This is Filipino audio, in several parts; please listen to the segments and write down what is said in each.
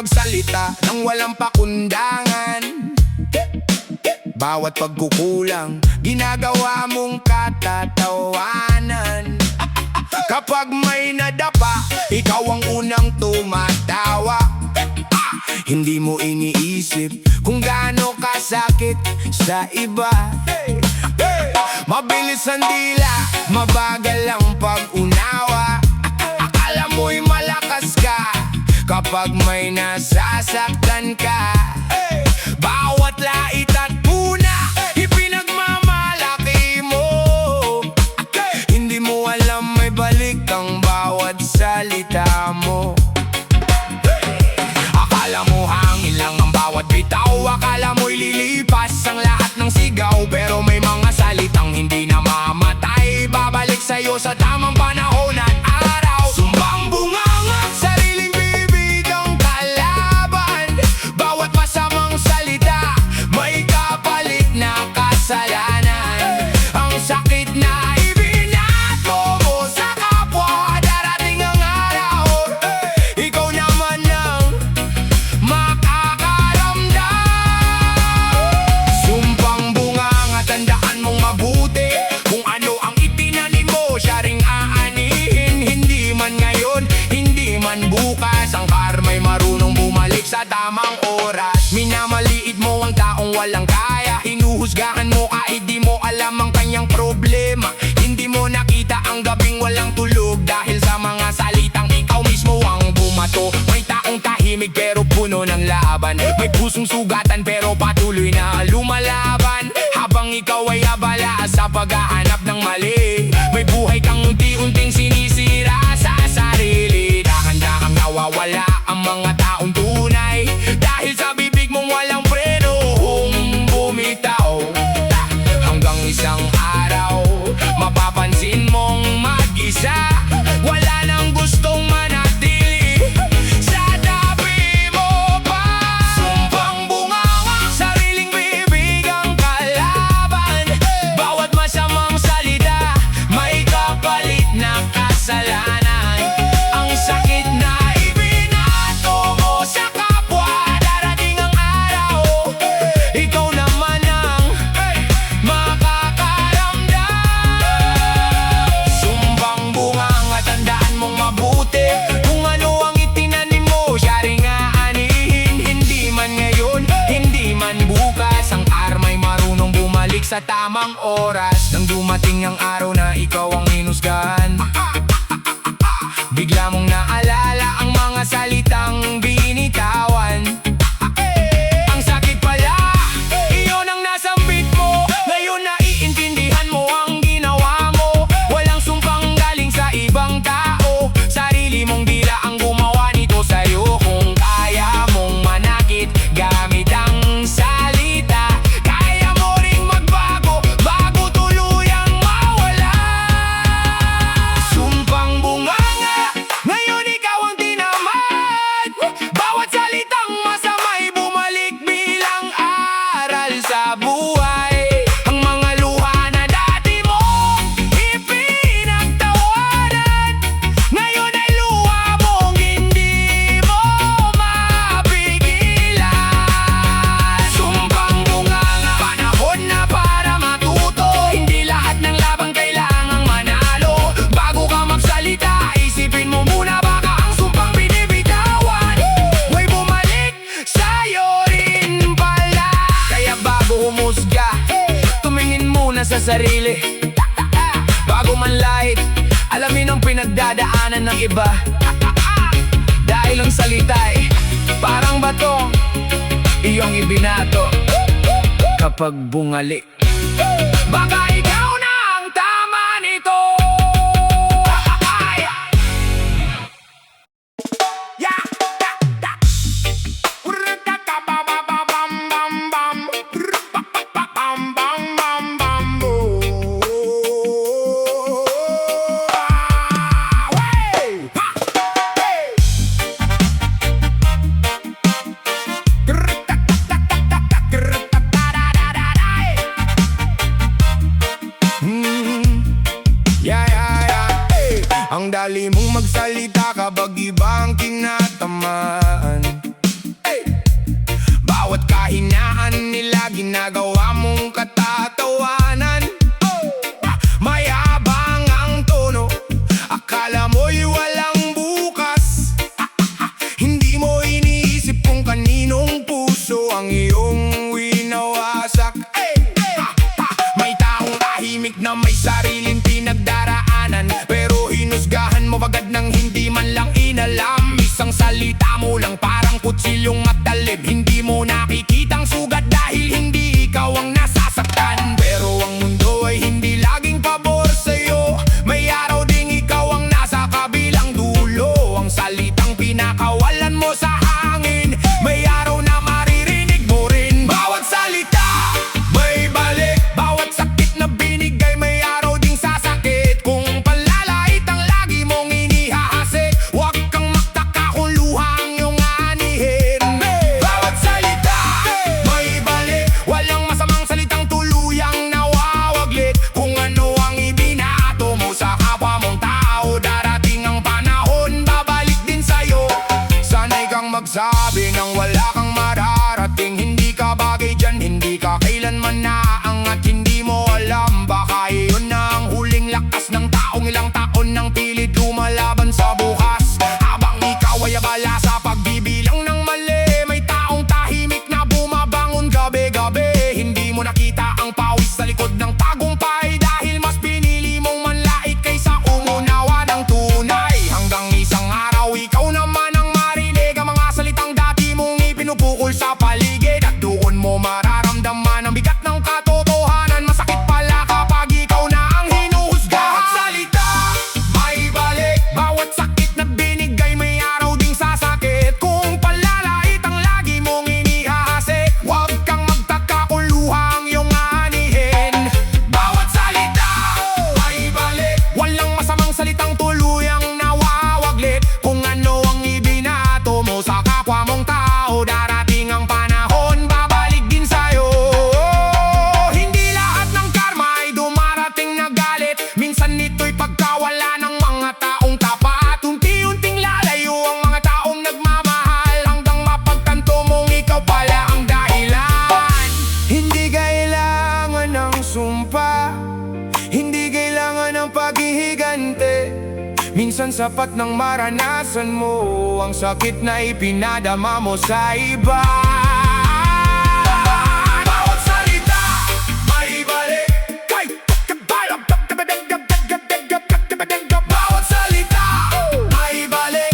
magsalita nang walang pakundangan. Bawat pagkukulang, ginagawa mong katatawanan. Kapag may nadapa, ikaw ang unang tumatawa. Hindi mo iniisip kung gaano kasakit sa iba. Mabilis ang dila, mabagal ang pag-unawa. Akala mo'y malakas ka kapag may nasasaktan ka. Bawat lait at puna, ipinagmamalaki mo. Hindi mo alam may balik ang bawat salita mo. Akala mo hangin lang ang bawat bitaw. Akala mo'y lilipas ang lahat ng sigaw. Pero may mga salitang hindi na mamatay, babalik sa'yo sa tamang panahon at araw. Sumbang bunganga, sariling bibig ang kalaban. Bawat masamang salita, may kapalit na kasalanan. Ang sakit na ibinato mo sa kapwa, darating ang araw, ikaw naman ang makakaramdam. Sumpang bunganga, tandaan mong mabuti. Kung ano ang itinanim mo, siya ring aanihin. Hindi man ngayon, hindi man bukas, ang karma'y marunong bumalik sa tamang oras. Minamaliit mo ang taong walang kaya, hinuhusgahan mo kahit di mo alam ang kanyang problema. Hindi mo nakita ang gabing walang tulog dahil sa mga salitang ikaw mismo ang bumato. May taong tahimik pero puno ng laban, may pusong sugatan pero patuloy na lumalaban. Habang ikaw ay abala sa paghahanap ng mali, may buhay kang unti-unting sinisira sa sarili. Dahan-dahang nawawala ang mga taong tunay dahil sa bibig mong walang preno bumitaw. Hanggang isang araw, mapapansin mong mag-isa, wala nang gustong manatili sa tabi mo pa. Sumpang bunganga, sariling bibig ang kalaban. Bawat masamang salita, may kapalit na kasalanan. Ang sakit na ibinato mo sa kapwa, darating ang araw, ikaw naman ang makakaramdam. Sumbang bunganga, tandaan mong mabuti. Kung ano ang itinanim mo, siya ring aanihin. Hindi man ngayon, hindi man bukas, ang karma'y marunong bumalik sa tamang oras. Nang dumating ang araw na ikaw ang hinusgahan, bigla mong naalala ang mga salitang binitawan. Ang sakit pala, iyon ang nasambit mo. Ngayon naiintindihan mo ang ginawa mo. Walang sumpang galing sa ibang tao, sarili mong dila ang gumawa nito sa'yo. Kung kaya mong manakit gamit ang salita, kaya mo ring magbago bago tuluyang mawala. Sumpang bunganga, ngayon ikaw ang tinamad. Bawat salitang masama'y bumalik bilang aral sa buhay. Ang mga luha na dati mong ipinagtawanan, ngayon ay luha mong hindi mo mapigilan. Sumpang bunganga, panahon na para matuto. Hindi lahat ng laban kailangang manalo. Bago ka magsalita, isipin mo muna, baka ang sumpang binibitawan may bumalik sa'yo rin pala. Kaya bago humusga, tumingin muna sa sarili. Bago manlait, alamin ang pinagdadaanan ng iba. Dahil ang salita'y parang bato, iyong ibinato kapag bungali. Baka ikaw na ang tama nito. Yeah. matalib. Hindi mo nakikitang sugat dahil hindi ikaw ang nasasaktan. Pero ang mundo ay hindi laging pabor sa'yo. May araw ding ikaw ang nasa kabilang dulo. Ang salitang pinakawalan mo sa hangin, may araw na maririnig mo rin. Bawat salita may balik, bawat sakit na binigay may araw ding sasakit. Kung palalait ang lagi mong inihahasik, huwag kang magtaka kung luha ang iyong anihin. Bawat salita may balik, walang masamang salitang tuluyang nawawaglit. Kung ano ang ibinato mo sa kapwa mong tao, darating ang panahon, babalik din sa'yo. Sanay kang magsabi nang wala kang mararating. Hindi ka bagay dyan, hindi ka kailanman naangat. Hindi mo alam, baka iyon na ang huling lakas ng taong ilang taon nang pilit lumalaban sa bukas. Habang ikaw ay abala sa pagbibilang ng mali, may taong tahimik na bumabangon gabi-gabi. Hindi mo nakita ang pawis sa likod ng tagumpay, dahil mas pinili mong manlait kaysa umunawa ng tunay. Hanggang isang araw ikaw naman ang marinig ang mga salitang dati mong ipinupukol sa paligid. At doon mo mararamdaman ang bigat ng katotohanan. Masakit pala kapag ikaw na ang hinuhusga. Bawat salita may balik, bawat sakit na binigay may araw ding sasakit. Kung palalait ang lagi mong inihahasik, huwag kang magtaka kung luha ang iyong anihin. Bawat salita may balik, walang masamang salitang tuluyang nawawaglit. Kung ano ang ibinato mo sa kapwa mong tao, darating ang panahon, babalik din sa'yo. Hindi lahat ng karma ay dumarating na galit. Minsan nito'y pagkawala ng mga taong tapat. Unti-unting lalayo ang mga taong nagmamahal, hanggang mapagtanto mong ikaw pala ang dahilan. Hindi kailangan ng sumpa, hindi kailangan ng paghihigante. Minsan sapat ng maranasan mo ang sakit na ipinadama mo sa iba. Bawat salita may balik, bawat salita may balik,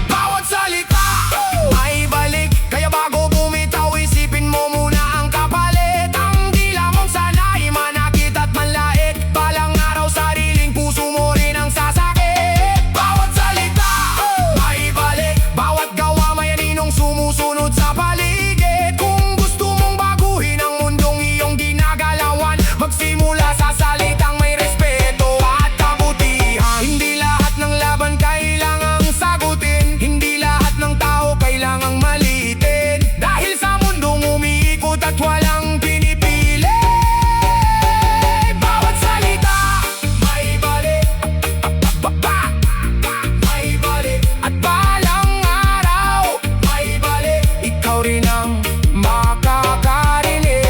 bawat salita may balik. Kaya bago bumitaw, isipin mo muna ang kapalit. Ang dila mong sana'y manakit at manlait, balang araw sariling puso mo rin ang sasakit. Bawat salita may balik, bawat gawa may aninong sumusunod sa paligid. Kung gusto mong baguhin ang mundong iyong ginagalawan, magsimula sa salitang may respeto at kabutihan. Hindi lahat ng laban kailangang sagutin, hindi lahat ng tao kailangang maliitin. Dahil sa mundong umiikot at walang pinipili, bawat salita may balik, may balik. At balang araw may balik, ikaw rin ang makakarinig.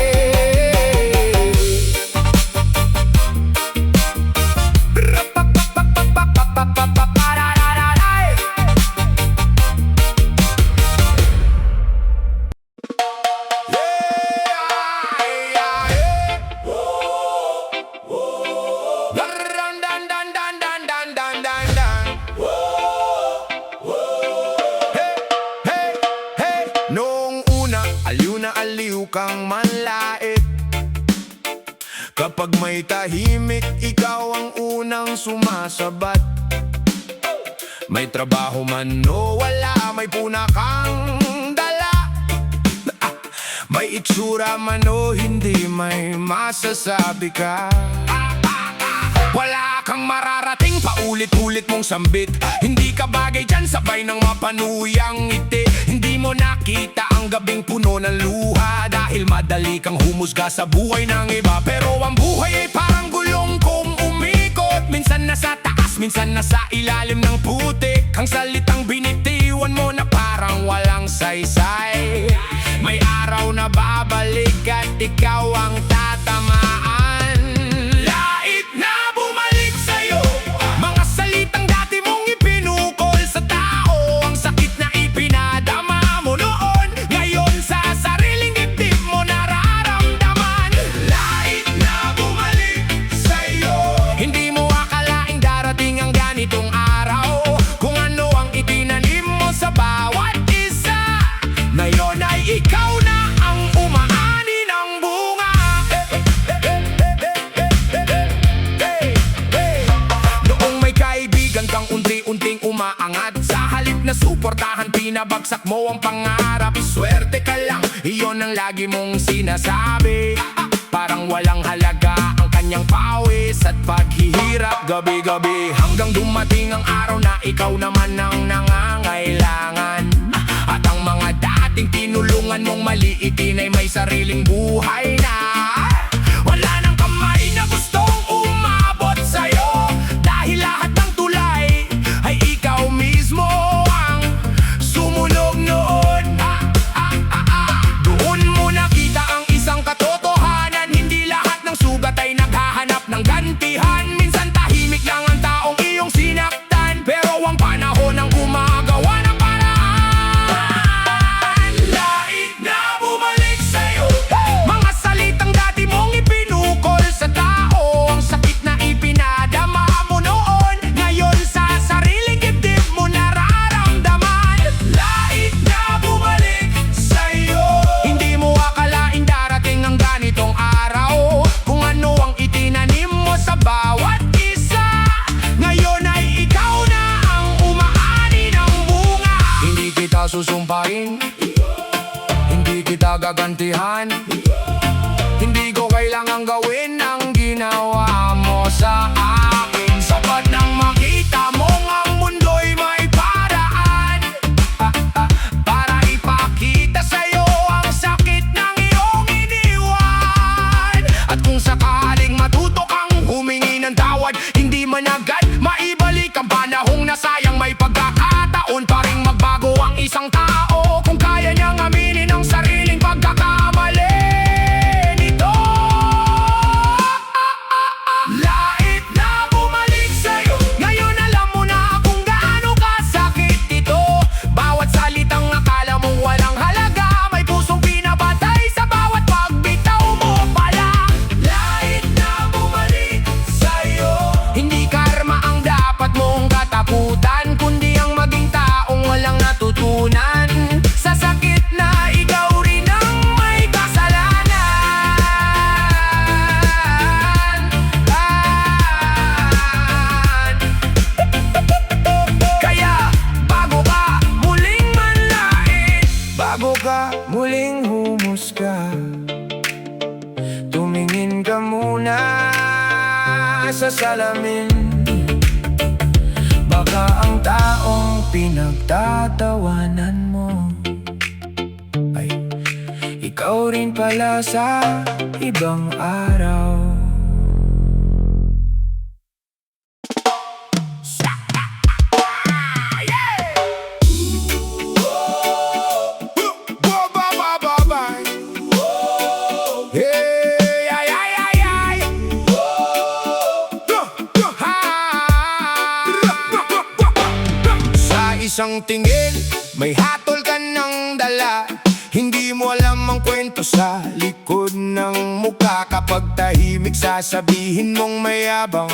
Noong una, aliw na aliw kang manlait. Kapag may tahimik, ikaw ang unang sumasabat. May trabaho man o wala, may puna kang dala. May itsura man o hindi, may masasabi ka. Wala kang mararating, paulit-ulit mong sambit. Hindi ka bagay dyan, sabay ng mapanuyang ngiti. Hindi mo nakita ang gabing puno ng luha, dahil madali kang humusga sa buhay ng iba. Pero ang buhay ay parang gulong kung umikot. Minsan nasa taas, minsan nasa ilalim ng putik. Ang salitang binitiwan mo na parang walang saysay, may araw na babalik at ikaw ang tatamaan. Lait na bumalik sa'yo mga salitang dati mong ipinukol sa tao. Ang sakit na ipinadama mo noon, ngayon sa sariling dibdib mo nararamdaman. Lait na bumalik sa'yo, hindi mo akalaing darating ang ganitong araw. Kung ano ang Kahit na suportahan, pinabagsak mo ang pangarap. Swerte ka lang, iyon ang lagi mong sinasabi. Parang walang halaga ang kanyang pawis at paghihirap gabi-gabi, hanggang dumating ang araw na ikaw naman ang nangangailangan. At ang mga dating tinulungan mong maliitin ay may sariling buhay na. Wala nang kamay na gustong umabot sa'yo, dahil lahat ng tulay ay ikaw mismo ang sumunog noon. Doon mo nakita ang isang katotohanan, hindi lahat ng sugat ay naghahanap ng gantihan. Minsan tahimik lang ang taong iyong sinaktan, pero ang panahon ang gumagawa ng paraan. Lait na bumalik sa'yo mga salitang dati mong ipinukol sa tao. Ang sakit na ipinadama mo noon, ngayon sa sariling dibdib mo nararamdaman. Lait na bumalik sa'yo. Hindi mo akalain darating ang ganitong araw, kung ano ang itinanim mo sa bawat isa. Ngayon ay ikaw na ang umaani ng bunga. Hindi kita susumpahin, hindi kita gagantihan, hindi ko kailangang gawin ang ginawa mo sa akin. Sapat nang makita mong ang mundo'y may paraan, para ipakita sa'yo ang sakit ng iyong iniwan. At kung sakaling matuto kang humingi ng tawad, hindi man agad maibalik ang panahong nasayang. May pagkakataon pa ring magbago ang isang tao, kung kaya niyang aminin ang sariling pagkakamali nito. Lait na bumalik sa'yo, ngayon alam mo na kung gaano kasakit ito. Bawat salitang akala mong walang halaga, may pusong pinapatay sa bawat pagbitaw mo pala. Lait na bumalik sa'yo, hindi karma ang dapat mong katakutan, kundi ang maging taong walang natutunan sa sakit na ikaw rin ang may kasalanan. Kaya bago ka muling manlait, bago ka muling humusga, tumingin ka muna sa salamin. Baka ang taong pinagtatawanan mo ay ikaw rin pala sa ibang araw. Isang tingin, may hatol ka ng dala, hindi mo alam ang kwento sa likod ng mukha. Kapag tahimik, sasabihin mong mayabang,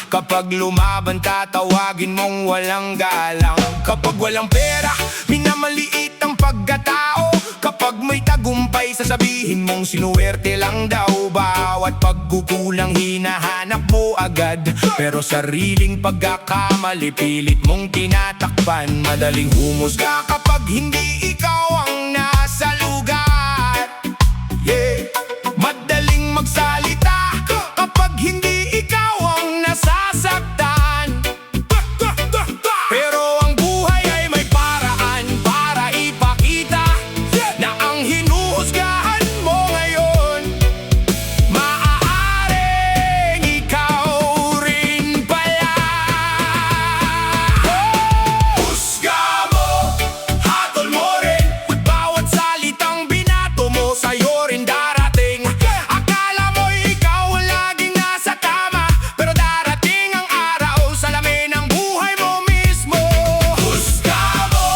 kapag lumaban, tatawagin mong walang galang. Kapag walang pera, minamaliit ang pagkatao, kapag may tagumpay, sasabihin mong sinuwerte lang daw. Bawat pagkukulang hinahanap mo agad, pero sariling pagkakamali pilit mong tinatakpan. Madaling humusga kapag hindi ikaw ang nasa lugar. Madaling magsalita kapag hindi ikaw ang nasasaktan. Pero ang buhay ay may paraan para ipakita na ang hinuhusgahan mo ngayon, maaaring ikaw rin pala. Husga mo, hatol mo rin, bawat salitang binato mo sa'yo rin darating. Akala mo ikaw ang laging nasa tama, pero darating ang araw, salamin ang buhay mo mismo. Husga mo,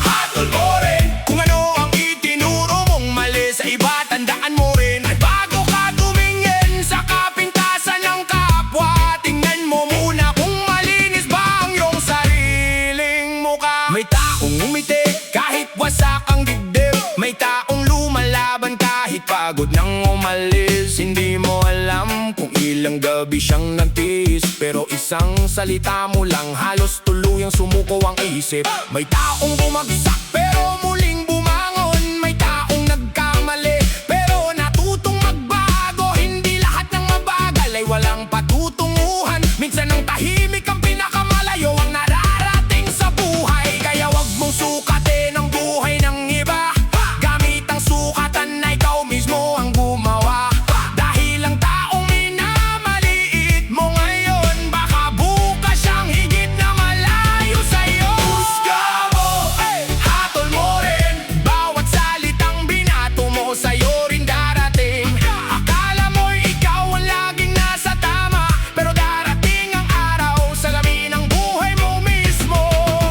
hatol mo rin, kung ano ang itinuro mong mali sa iba, tandaan mo rin. At bago ka tumingin sa kapintasan ng kapwa, tingnan mo muna kung malinis ba ang iyong sariling mukha. May taong umiti kahit wasak ang dibdib, may taong lumalaban kahit pagod nang umalis. Hindi mo alam kung ilang gabi siyang nagtiis, pero isa Isang salita mo lang halos tuluyang sumuko ang isip. May taong bumagsak pero muling bumangon. May taong nagkamali pero natutong magbago. Hindi lahat ng mabagal ay walang patutunguhan. Minsan ang tahimik ang pinakamalayo ang nararating sa buhay. Kaya wag mong sukatin ang buhay ng iba. Gamit ang sukatan na ikaw mismo ang gumawa. Dahil ang taong minamaliit mo ngayon, baka bukas siyang higit na malayo sa'yo. Husga mo, hatol mo rin. Bawat salitang binato mo sa'yo rin darating. Akala mo'y ikaw ang laging nasa tama, pero darating ang araw sa lamin ng buhay mo mismo.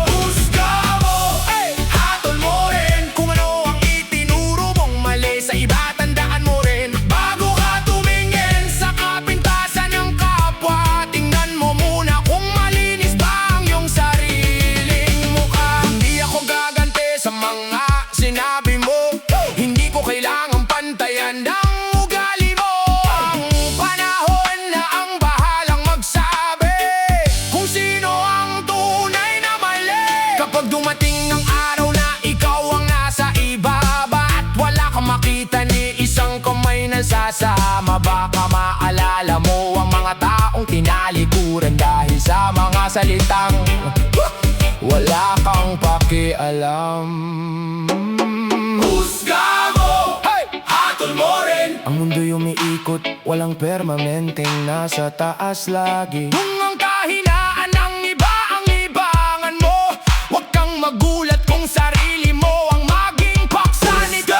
Husga mo, hatol mo rin. Kung ano ang itinuro mong mali sa iba, tandaan mo rin. Bago ka tumingin sa kapintasan ng kapwa, tingnan mo muna kung malinis ba ang iyong sariling mukha. Hindi ako gaganti sa mga sinabi mo. Hindi ko kailangang pantayan ng ugali mo. Ang panahon na ang bahalang magsabi kung sino ang tunay na mali. Kapag dumating ang araw na ikaw ang nasa ibaba at wala kang makita ni isang kamay na sasama, baka maalala mo ang mga taong tinalikuran dahil sa mga salitang wala kang pakialam. Husga mo, hatol mo rin. Ang mundo'y umiikot, walang permanenteng nasa taas lagi. Kung ang kahinaan ng iba ang libangan mo, huwag kang magulat kung sarili mo ang maging paksa nito.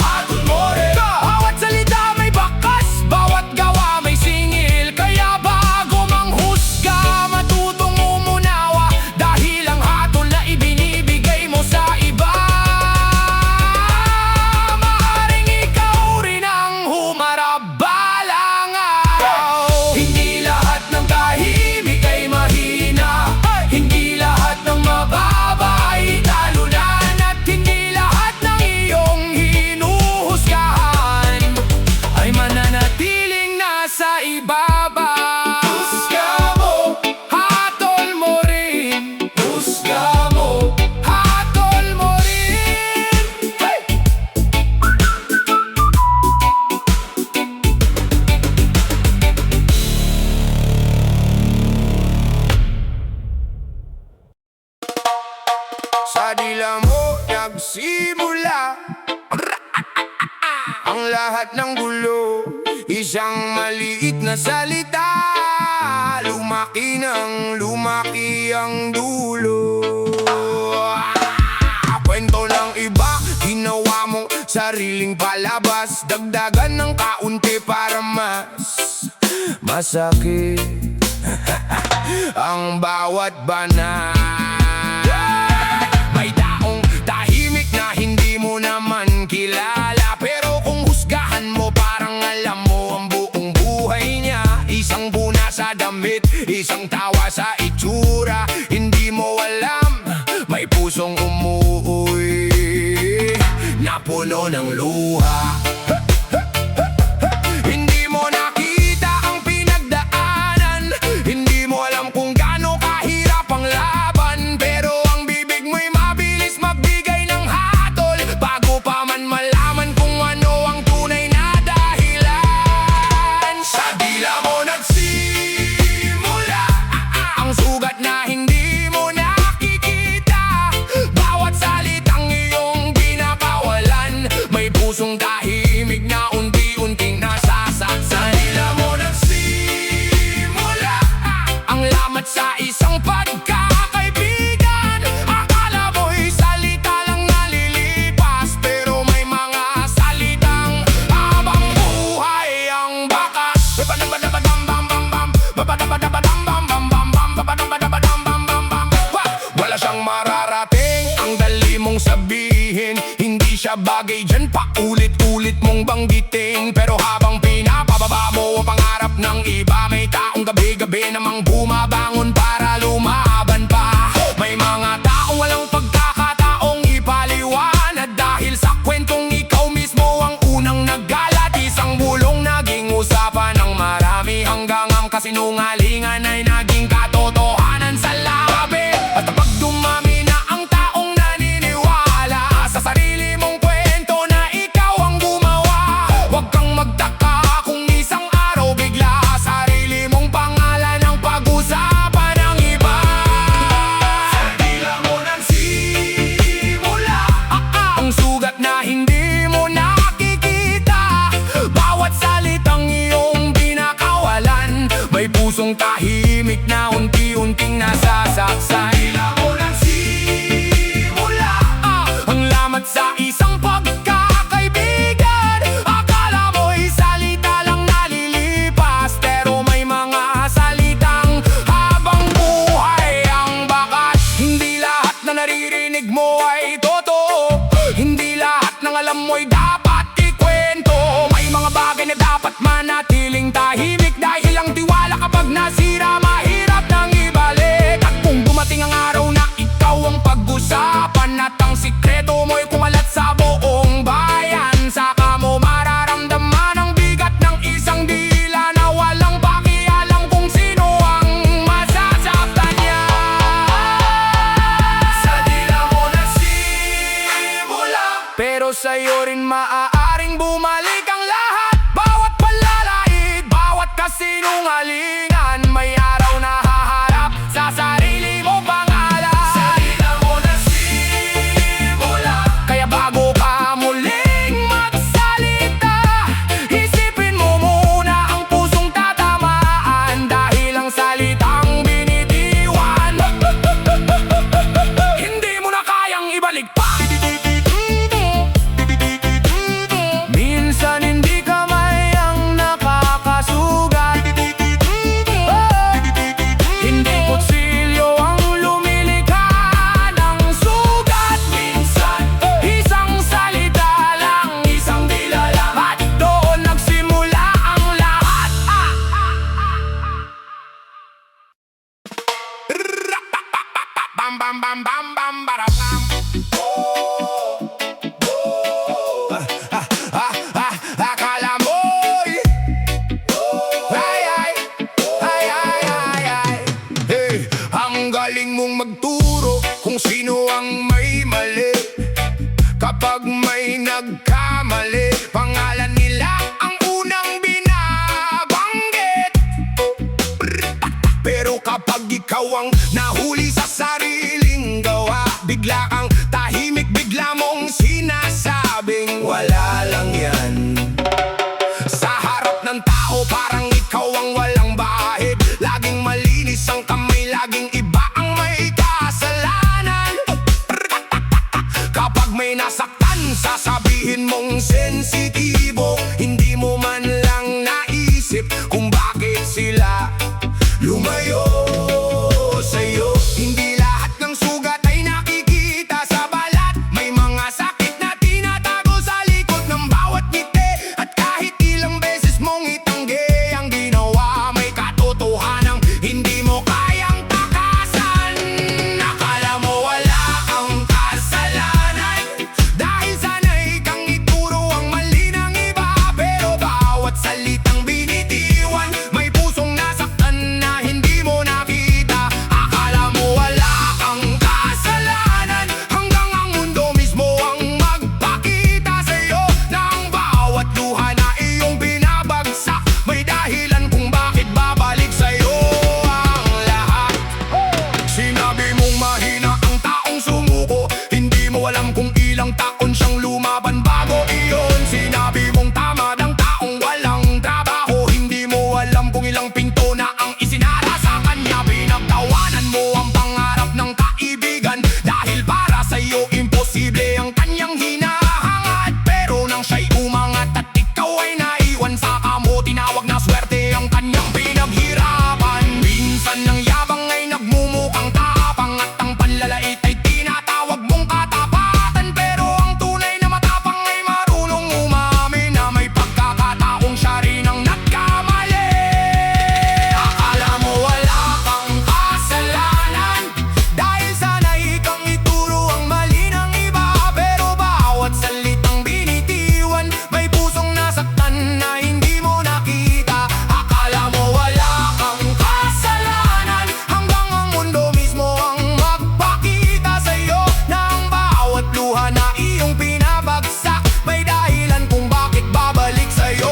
Hatol mo rin. Bawat salita may bakas, bawat gawa may singil. Kaya bago manghusga, matutong umunawa. Dahil ang hatol na ibinibigay mo sa iba, maaaring ikaw rin ang humarap balang araw. Hindi lahat ng tahimik ay mahina. Hindi lahat ng mababa ay talunan. At hindi lahat ng iyong hinuhusgahan ay mananatiling nasa ibaba. Husga mo, hatol mo rin. Husga mo, hatol mo rin. Sa dila mo nagsimula ang lahat ng gulo. Isang maliit na salita, lumaki ng lumaki ang dulo. Kwento ng iba, ginawa mong sariling palabas. Dagdagan ng kaunti para mas masakit ang bawat banat. May taong tahimik na hindi mo naman kilala, pero kung husgahan mo parang alam mo ang buong buhay niya. Isang buna sa damit, isang tawa sa itsura. Hindi mo alam, may pusong umuuwi na puno ng luha. Hindi mo nakita ang pinagdaanan. Hindi mo alam kung gaano kahirap ang laban, pero ang bibig mo'y mabilis magbigay ng hatol bago pa man malaman kung ano ang tunay na dahilan. Sa dila mo nagsimula ang sugat na hindi mo nakikita. Bawat salitang iyong binakawalan, may pusong tahimik na unti-unting nasasaktan. Sa dila mo nagsimula ang lamat sa isang pagkakaibigan. Akala mo'y salita lang nalilipas, pero may mga salitang habang buhay ang bakas. Wala siyang mararating, ang dali mong sabihin. Hindi siya bagay dyan, paulit-ulit mong banggitin. Pero habang pinapababa mo ang pangarap ng iba, may taong gabi-gabi namang bumabangon para lumaban pa. May mga taong walang pagkakataong ipaliwanag dahil sa kwentong ikaw mismo ang unang naggalat. Isang bulong naging usapan ng marami hanggang ang kasinungalingan na naririnig mo ay totoo. Hindi lahat ng alam mo'y dapat ikwento. May mga bagay na dapat manatiling tahimik, dahil ang tiwala kapag nasira mahirap nang ibalik. At kung dumating ang araw na ikaw ang pag-usapan at ang sikreto mo'y kumalat sa buong bayan, saka mo mararamdaman ang bigat ng isang dila na walang pakialam kung sino ang masasaktan niya. Sa dila mo nagsimula, pero sa'yo rin maaaring bumalik ang lahat. Bawat panlalait, bawat kasinungalingan, may araw na haharap sa sarili mo pangalan. Sa dila mo nagsimula, kaya bago ka muling magsalita, isipin mo muna ang pusong tatamaan, dahil ang salitang binitiwan hindi mo na kayang ibalik pa. Minsan hindi kamay ang nakakasugat, hindi kutsilyo ang lumilikha ng sugat. Minsan isang salita lang, isang dila lang, at doon nagsimula ang lahat. Bam bam bam bam bam barabam. Akala mo'y ay. Hey, ang galing mong magturo kung sino ang may mali. Kapag may nagkamali, pangalan nila ang unang binabanggit. Pero kapag ikaw ang nahuli sa sariling gawa, bigla kang tahimik, bigla mong sinasabing wala lang yan. Sa harap ng tao parang ikaw ang walang bahid, laging malinis ang kamay, laging iba ang may kasalanan. Kapag may nasaktan, sasabihin mong sensitibo, hindi mo man lang naisip kung bakit sila lumayo sa'yo. Hindi lahat ng sugat ay nakikita sa balat, may mga sakit na tinatago sa likod ng bawat ngiti. At kahit ilang beses mong itanggi ang ginawa, may katotohanang hindi mo kayang takasan. Akala mo wala kang kasalanan, dahil sanay kang ituro ang mali ng iba. Pero bawat salitang binitiwan, may pusong nasaktan na hindi mo nakita. Akala mo wala kang kasalanan, hanggang ang mundo mismo ang magpakita sa'yo ng bawat luha na iyong binabagsak. May dahilan kung bakit babalik sa'yo ang lahat. Sinabi mong mahina ang taong sumuko, hindi mo alam kung ilang taon siyang lumaban bago iyon. Sinabi mong tama ng taong walang trabaho, hindi mo alam kung ilang pinto na ang isinara sa kanya. Pinagtawanan mo ang pangarap ng kaibigan, dahil para sa'yo imposible ang kanyang hinahangad. Pero nang siya'y umangat at ikaw ay naiwan, saka mo tinawag na swerte ang kanyang pinaghirapan. Minsan ang yabang ay nagmumukhang tapang, at ang panlalait ay tinatawag mong katapatan. Pero ang tunay na matapang ay marunong umamin na may pagkakataong siya rin ang nagkamali. Akala mo wala kang kasalanan, dahil sanay kang ituro ang mali ng iba. Pero bawat salitang binitiwan, may pusong nasaktan na hindi mo nakita. Akala mo wala kang kasalanan, hanggang ang mundo mismo ang magpakita sa'yo ng bawat luha na iyong pinabagsak. May dahilan kung bakit babalik sa'yo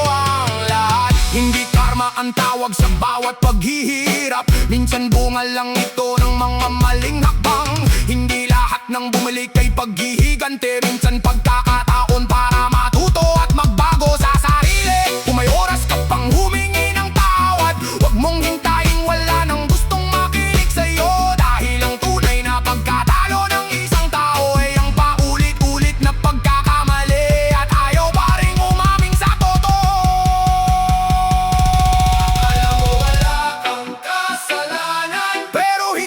ang lahat. Hindi karma ang tawag sa bawat paghihirap, minsan bunga lang ito ng mga maling hakbang. Hindi lahat ng bumalik ay paghihigante, minsan pagkakataon para matuto at magbago sa sarili. Kung may oras ka pang humingi ng tawad, huwag mong hintayin, wala nang gustong makinig sa'yo. Dahil ang tunay na pagkatalo ng isang tao ay ang paulit-ulit na pagkakamali, at ayaw pa rin umaming sa totoo. Akala mo wala kang kasalanan, pero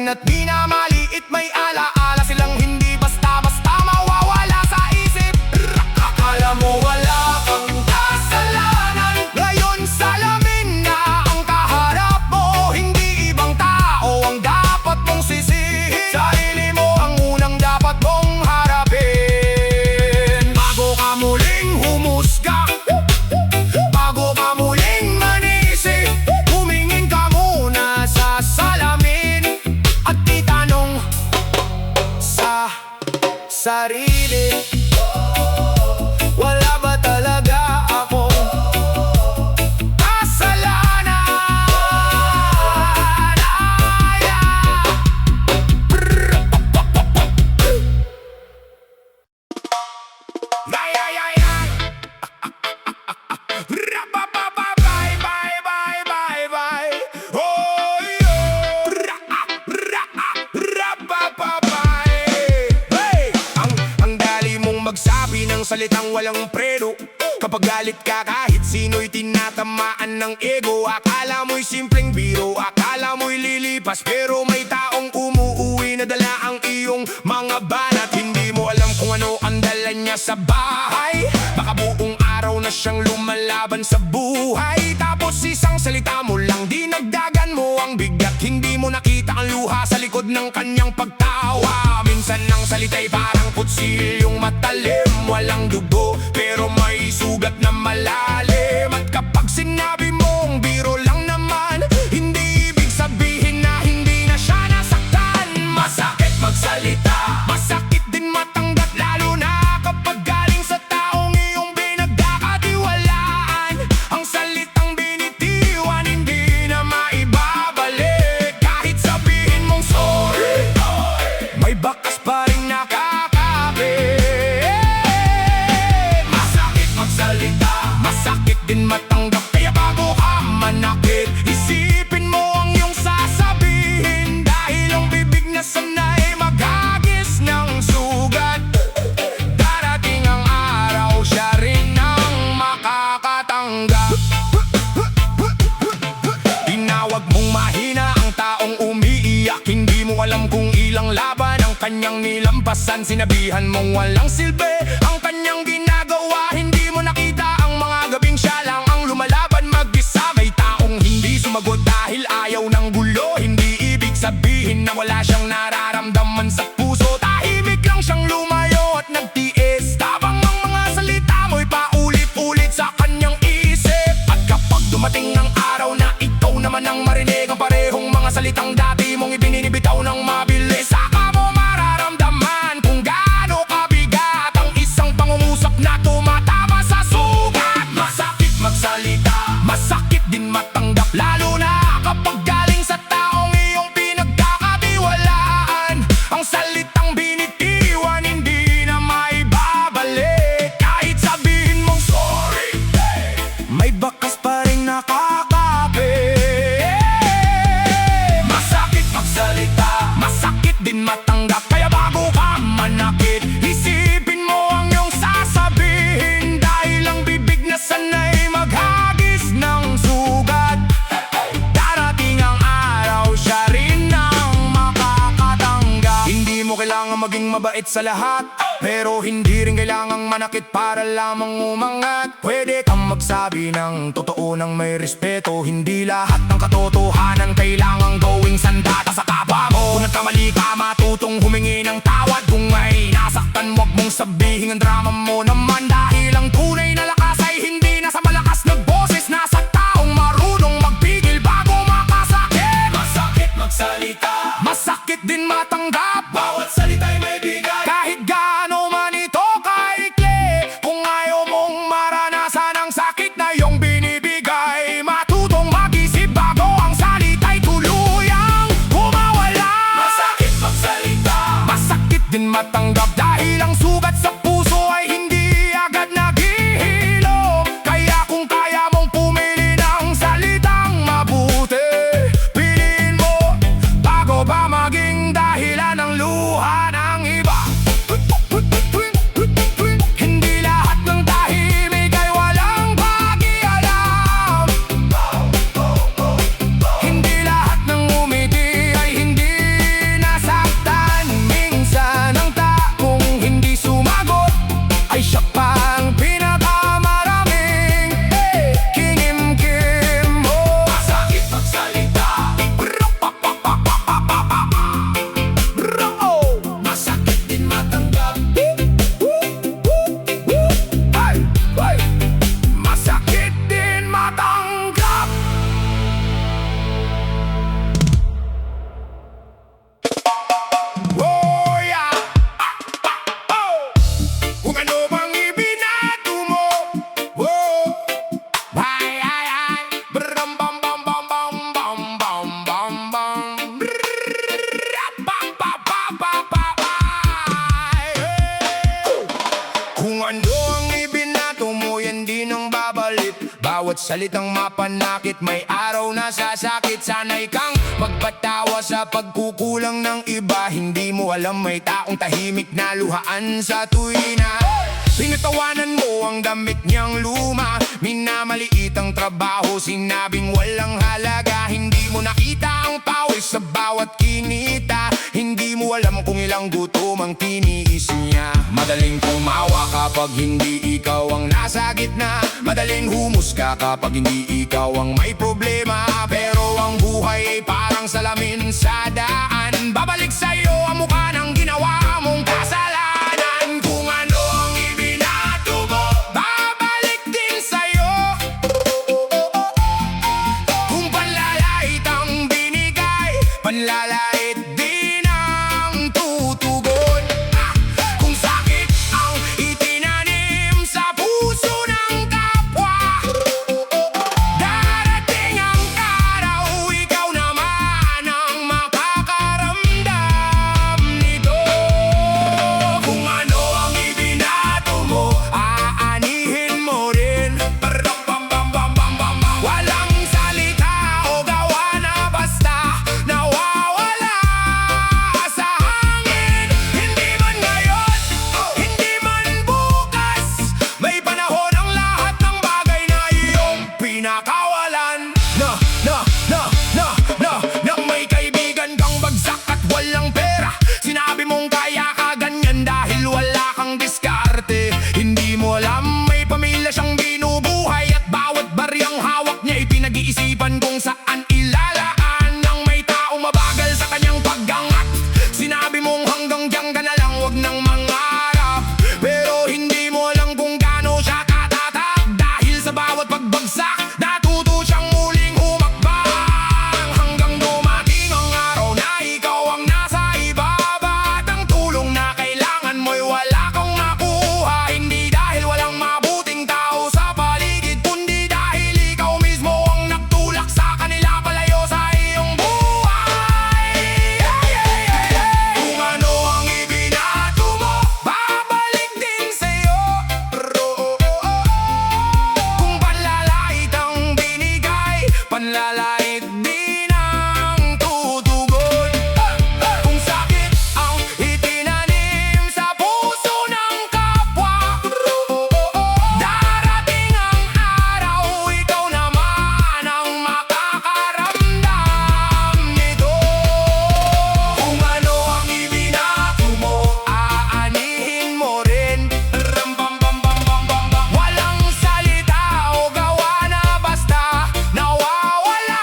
at minamaliit, may alaala silang hindi basta-basta mawawala sa isip. Akala mo wala kang kasalanan, ngayon salamin na ang kaharap mo. Hindi ibang tao ang dapat mong sisihin, sarili mo ang unang dapat mong harapin. Bago ka muling humusga, bago ka muling manisip, humingin ka muna sa salamin at itanong sa sarili, wala ba talaga akong kasalanan? Ay, ay, ay, ay. Bye, bye, bye, bye, bye. Oh, yo. Hey! Ang dali mong magsabi ng salitang walang preno. Kapag galit ka kahit sino'y tinatamaan ng ego. Akala mo'y simpleng biro, akala mo'y lilipas, pero may taong umuuwi na dala ang iyong mga banat. Hindi mo alam kung ano ang dala niya sa bahay. Baka buong araw na siyang lumalaban sa buhay. Tapos isang salita mo lang, dinagdagan mo ang bigat. Hindi mo nakita ang luha sa likod ng kanyang pagtawa. Minsan ang salita'y parang kutsilyong matalim, walang dugo pero may sugat na malalim. At kapag sinabi mong biro lang naman, hindi ibig sabihin na hindi na siya nasaktan. Masakit magsalita, masakit din matanggap, lalo na kapag galing sa taong iyong pinagkakatiwalaan. Ang salitang binitiwan, hindi na maibabalik. Kahit sabihin mong sorry, may bakas pa rin nakakapit. Masakit magsalita, masakit din matanggap, kaya bago ka manakit, isipin mo ang iyong sasabihin. Dahil ang bibig na sanay maghagis ng sugat, darating ang araw siya rin ang makakatanggap. Tinawag mong mahina ang taong umiiyak, hindi mo alam kung ilang laban ang kanyang nilampasan. Sinabihan mong walang silbi ang kanyang ginagawa, hindi mo nakita ang mga gabing siya lang ang lumalaban mag-isa. May taong hindi sumagot dahil ayaw ng gulo, hindi ibig sabihin na wala siyang nararamdaman sa puso. Tahimik lang siyang lumayo at nagtiis, tabang ang mga salita mo'y paulit-ulit sa kanyang isip. At kapag dumating ang araw na ikaw naman ang marinig ang parehong mga salitang dati mong ibinibitaw ng mabilis, saka mo mararamdaman kung gaano kabigat ang isang pangungusap na tumatama sa sugat. Masakit magsalita, masakit din matanggap, lalo na kapag galing sa taong iyong pinagkakatiwalaan. Ang salitang binitiwan, hindi na maibabalik. Kahit sabihin mong sorry, may bakas pa rin nakakapit. Masakit magsalita, masakit din matanggap, kaya bago ka manakit, isipin mo ang iyong sasabihin. Dahil ang bibig na sanay maghagis ng sugat, darating ang araw siya rin ang makakatanggap. Hindi mo kailangan maging mabait sa lahat, pero hindi rin kailangang manakit para lamang umangat. Pwede kang magsabi ng totoo ng may respeto, hindi lahat ng katotohanan kailangang gawing sandata sa kapwa mo. Kung nagkamali ka, matutong humingi ng tawad. Kung may nasaktan, wag mong sabihin ang drama mo naman. Dahil ang tunay na lakas ay hindi nasa malakas na boses, nasa taong marunong magpigil bago makasakit. Masakit magsalita, masakit din matanggap, bawat salita'y may bigay. Kahit gaano man ito kaikli, kung ayaw mong maranasan ang sakit na iyong binibigay, matutong mag-isip bago ang salita'y tuluyang kumawala. Masakit magsalita, masakit din matanggap, dahil ang sugat sa puso ay hindi bawat salitang mapanakit. May araw na sasakit, sanay kang magpatawa sa pagkukulang ng iba. Hindi mo alam may taong tahimik na luhaan sa tuwina. Pinatawanan mo ang damit niyang luma, minamaliit ang trabaho, sinabing walang halaga. Hindi mo nakita ang pawis sa bawat kinita. Hindi mo alam kung ilang gutom ang tiniis niya. Madaling tumawa kapag hindi ikaw ang nasa gitna. Madaling humusga kapag hindi ikaw ang may problema. Pero ang buhay ay parang salamin sa daan. Babalik sa'yo ang mukha ng ginawa mong kasalanan. Kung ano ang ibinato mo, babalik din sa'yo. Kung panlalait ang binigay, panlalait din ang tutugon. Kung sakit ang itinanim sa puso ng kapwa, darating ang araw, ikaw naman ang makakaramdam nito. Kung ano ang ibinato mo, aanihin mo rin. Walang salita o gawa na basta nawawala sa hangin. Hindi man ngayon, hindi man bukas, may panahon ang lahat ng bagay na iyong pinakawalan. Na may kaibigan kang bagsak at walang pera. Sinabi mong kaya ka ganyan dahil wala kang diskarte. Hindi mo alam may pamilya siyang binubuhay, at bawat baryang hawak niya ipinag-iisipan kung saan ilalaan. Nang may taong mabagal sa kanyang paggangat, sinabi mong hanggang diyan ka na lang, wag nang mangarap. Pero hindi mo alam kung gaano siya katatak, dahil sa bawat pagbagsak natuto siyang muling humakbang. Hanggang dumating ang araw na ikaw ang nasa ibaba, at ang tulong na kailangan mo'y wala kang makuha. Hindi dahil walang mabuting tao sa paligid, kundi dahil ikaw mismo ang nagtulak sa kanila palayo sa iyong buhay. Kung ano ang ibinato mo, babalik din sa'yo. Kung panlalait ang binigay, panlalait din ang tutugon. Kung sakit ang itinanim sa puso ng kapwa, darating ang araw, ikaw naman ang makakaramdam nito. Kung ano ang ibinato mo, aanihin mo rin. Walang salita o gawa na basta nawawala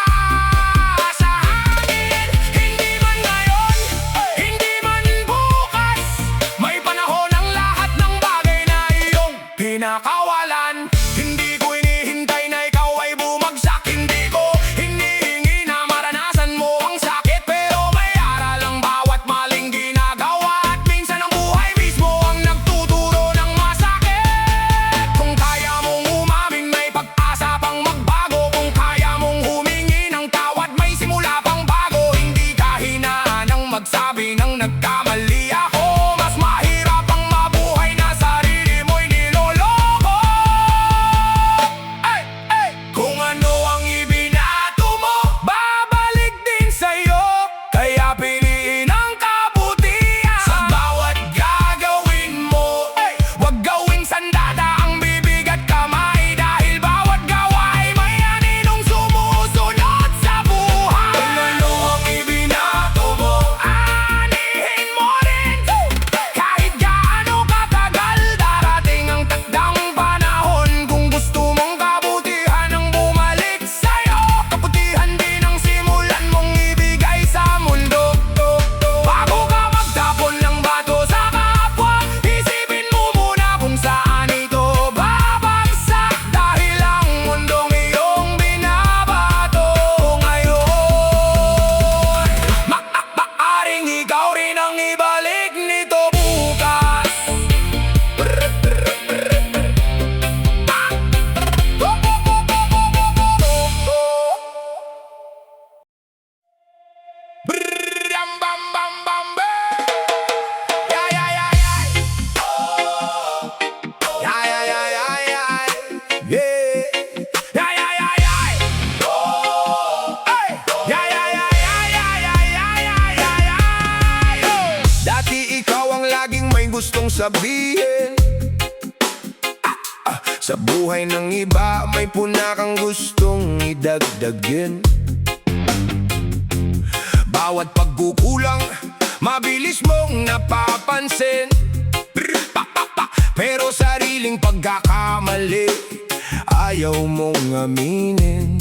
mong sabihin. Sa buhay ng iba may puna kang gustong idagdagin. Bawat pagkukulang mabilis mong napapansin. Pero sariling pagkakamali ayaw mong aminin.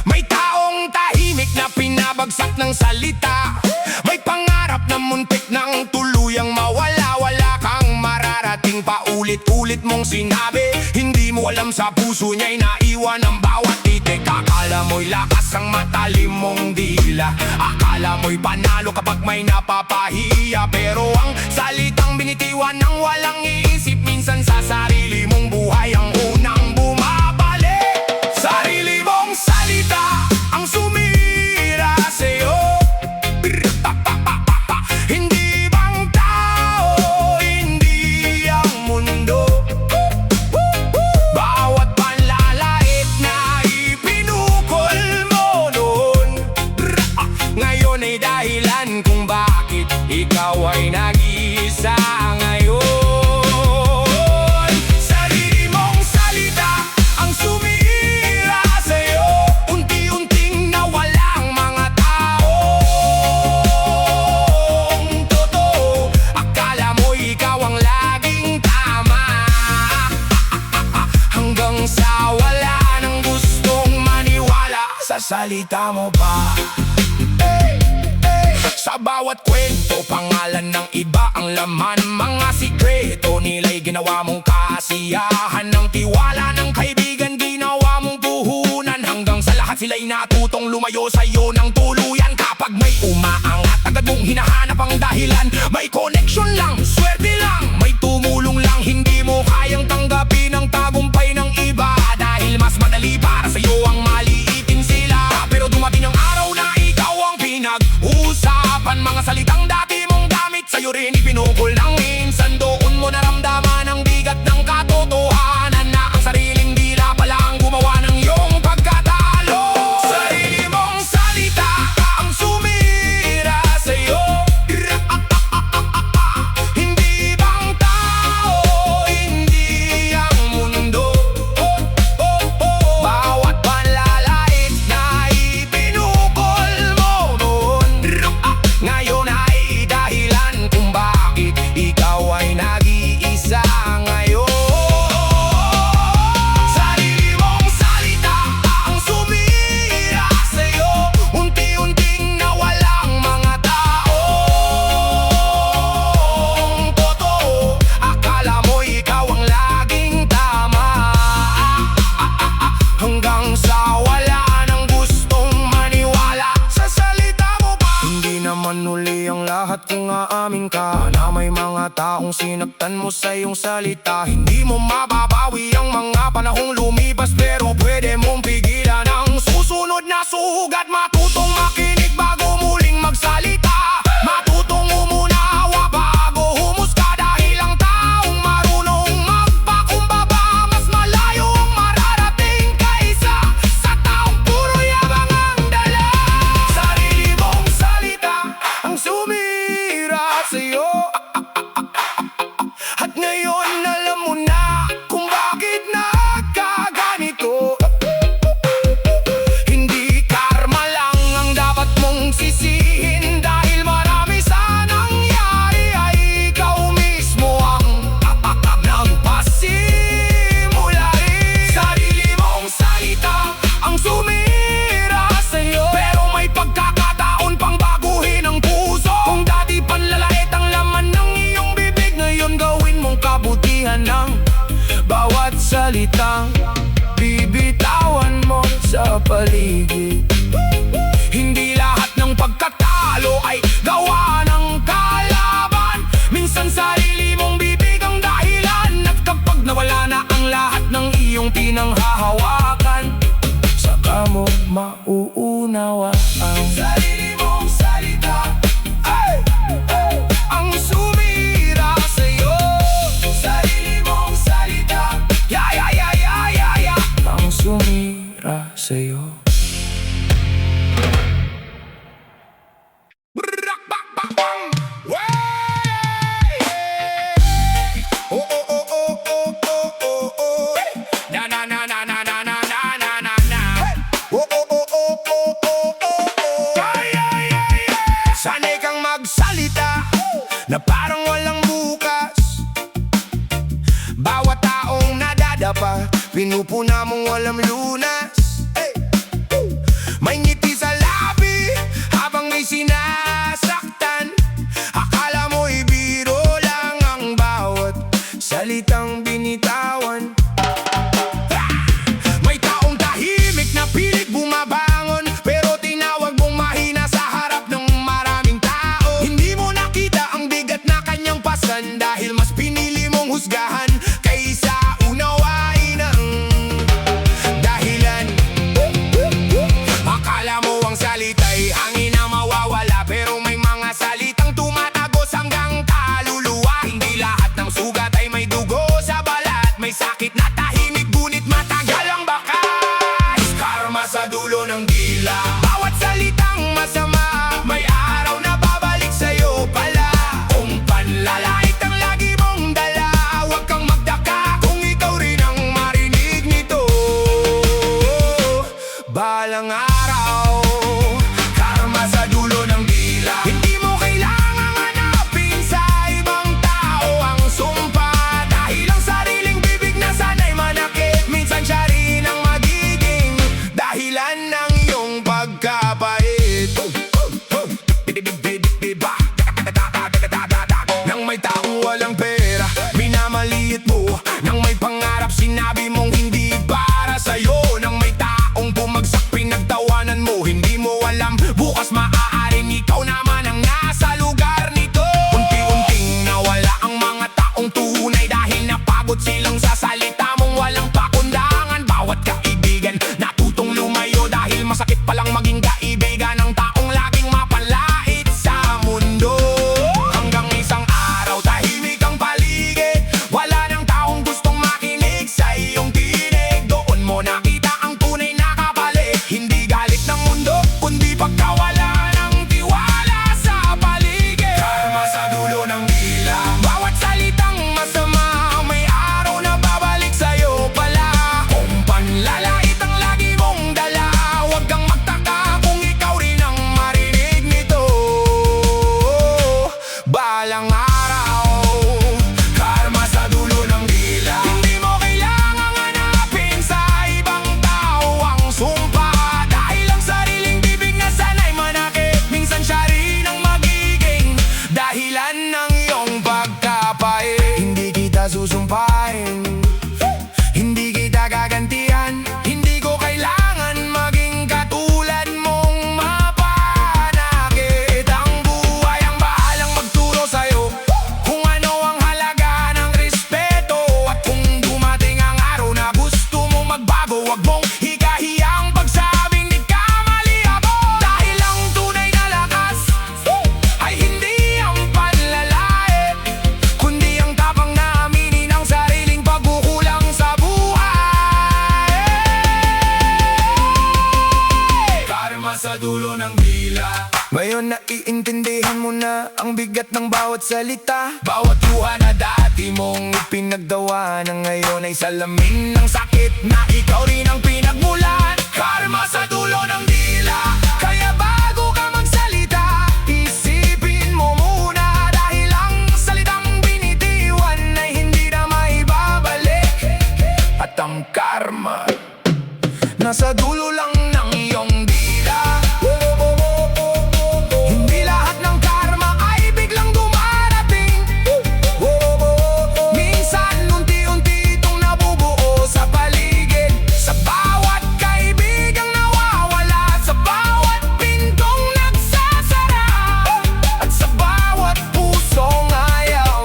May taong tahimik na pinabagsak ng salita. May pangarap na muntik ng tuluyang mawala. Wala kang mararating, paulit-ulit mong sinabi. Hindi mo alam sa puso niya'y naiwan ang bawat titik. Akala mo'y lakas ang matalim mong dila. Akala mo'y panalo kapag may napapahiya. Pero ang salitang binitiwan ng walang iisip, minsan sa sarili mong buhay ang unang bumabalik. Sarili mong salita ang sumira sa'yo. Hindi bang tao, hindi ang mundo. Bawat panlalait na ipinukol mo noon, ngayon ay dahilan kung bakit ikaw ay nag-iisa ngayon. Sarili mong salita ang sumira sa'yo. Unti-unting nawala ang mga taong totoo. Akala mo ikaw ang laging tama, hanggang sa wala nang gustong maniwala sa salita mo pa. Sa bawat kwento, pangalan ng iba ang laman. Mga sikreto nila'y ginawa mong kasiyahan. Ng tiwala ng kaibigan ginawa mong puhunan. Hanggang sa lahat sila'y natutong lumayo sa'yo ng tuluyan. Kapag may umaangat, agad mong hinahanap ang dahilan. May connection lang, swerte lang, may tumulong lang. Hindi mo kayang tanggapin ang tagumpay ng iba, dahil mas madali para sa'yo ang maliitin sila. Pero dumating ang araw na ikaw ang pinag-usapan. Mga salitang dati mong gamit sa'yo rin ipinukol ng minsan. Doon mo naramdaman ang bigat ng katotohanan, na ang sariling dila pala ang gumawa ng iyong pagkatalo. Sarili mong salita ang sumira sa'yo. Hindi bang tao, hindi ang mundo. Bawat panlalait na ipinukol mo noon, ngayon ay dahilan kung bakit ikaw ay nag-iisa ngayon. Sarili mong salita ang sumira sa'yo. Unti-unting nawala ang mga taong totoo. Akala mo ikaw ang laging tama, hanggang sa wala nang gustong maniwala sa salita mo pa. Hindi naman uli ang lahat kung aamin ka na may mga taong sinaktan mo sa iyong salita. Hindi mo mababawi ang mga panahong lumipas, pero pwede mong pigilan ang susunod na sugat. Matutong makinig bago muling magsalita. Matutong umunawa bago humusga, dahil ang taong marunong magpakumbaba mas malayo ang mararating kaysa sa taong puro yabang ang dala. Sarili mong salita ang sumira sa'yo. At ngayon alam mo na kung bakit nagkaganito. Hindi karma lang ang dapat mong sisihin, dahil marami sa nangyari ay ikaw mismo ang nagpasimula rin. Sarili mong salita ang sumira sa'yo, pero may pagkakataon pang baguhin ang puso. Kung dati panlalait ang laman ng iyong bibig, ngayon gawin mong kabutihan ng bawat salitang bibitawan mo sa paligid. Hindi lahat ng pagkatalo ay gawa ng kalaban. Minsan sarili mong bibig ang dahilan, at kapag nawala na ang lahat ng iyong pinanghahawakan, saka mo mauunawa ang sarili mong salita ang sumira sa'yo. Sarili mong salita ang sumira sa'yo. Balang araw, karma sa dulo ng dila. Hindi mo kailangang hanapin sa ibang tao ang sumpa, dahil ang sariling bibig na sana'y manakit, minsan siya rin ang magiging dahilan ng iyong pagkapait. Nang may taong walang pera, minamaliit mo. Nang may pangarap, sinabi mong hindi para sa'yo. Nang may taong bumagsak, pinagtawanan mo. Hindi mo alam, bukas maaaring ikaw naman ang nasa lugar nito. Unti-unting nawala ang mga taong tunay, dahil napagod silang sa salita mong walang pakundangan. Bawat kaibigan natutong lumayo, dahil masakit palang maging kaibigan ng taong laging mapanlait sa mundo. Hanggang isang araw, tahimik ang paligid, wala nang taong gustong makinig sa iyong tinig. Doon mo nakita ang tunay na kapalit, hindi galit ng mundo, kundi pagkawala ng tiwala sa paligid. Karma sa dulo ng dila, bawat salitang masama may araw na babalik sa'yo pala. Kung panlalait ang lagi mong dala, huwag kang magtaka kung ikaw rin ang marinig nito. Balang araw, karma sa dulo ng dila. Hindi mo kailangang hanapin sa ibang tao ang sumpa, dahil ang sariling bibig na sana'y manakit, minsan siya rin ang magiging dahilan ng iyong pagkapait. Hindi kita susumpahin, hindi kita gagantihan, hindi ko kailangan maging katulad mong mapanakit. Ang buhay ang bahalang magturo sa'yo kung ano ang halaga ng respeto. At kung dumating ang araw na gusto mong magbago, wag mong hikahiyang pagsabing di ka mali ako. Dahil ang tunay na lakas ay hindi ang panlalait, kundi ang tapang na aminin ang sariling pagkukulang sa buhay. Karma sa dulo ng dila. Ngayon naiintindihan mo na ang bigat ng bawat salita, bawat luha na dati mong ipinagdawa, na ngayon ay salamin ng sakit na ikaw rin ang pinagmulan. Karma sa dulo ng dila, kaya bago ka magsalita, isipin mo muna, dahil ang salitang binitiwan ay hindi na maibabalik. At ang karma nasa dulo lang ng iyong dila. Hindi lahat ng karma ay biglang dumarating, minsan unti-unti itong nabubuo sa paligid. Sa bawat kaibigang nawawala, sa bawat pintong nagsasara, at sa bawat pusong ayaw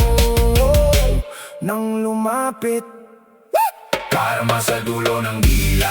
nang lumapit. Karma sa dulo ng dila.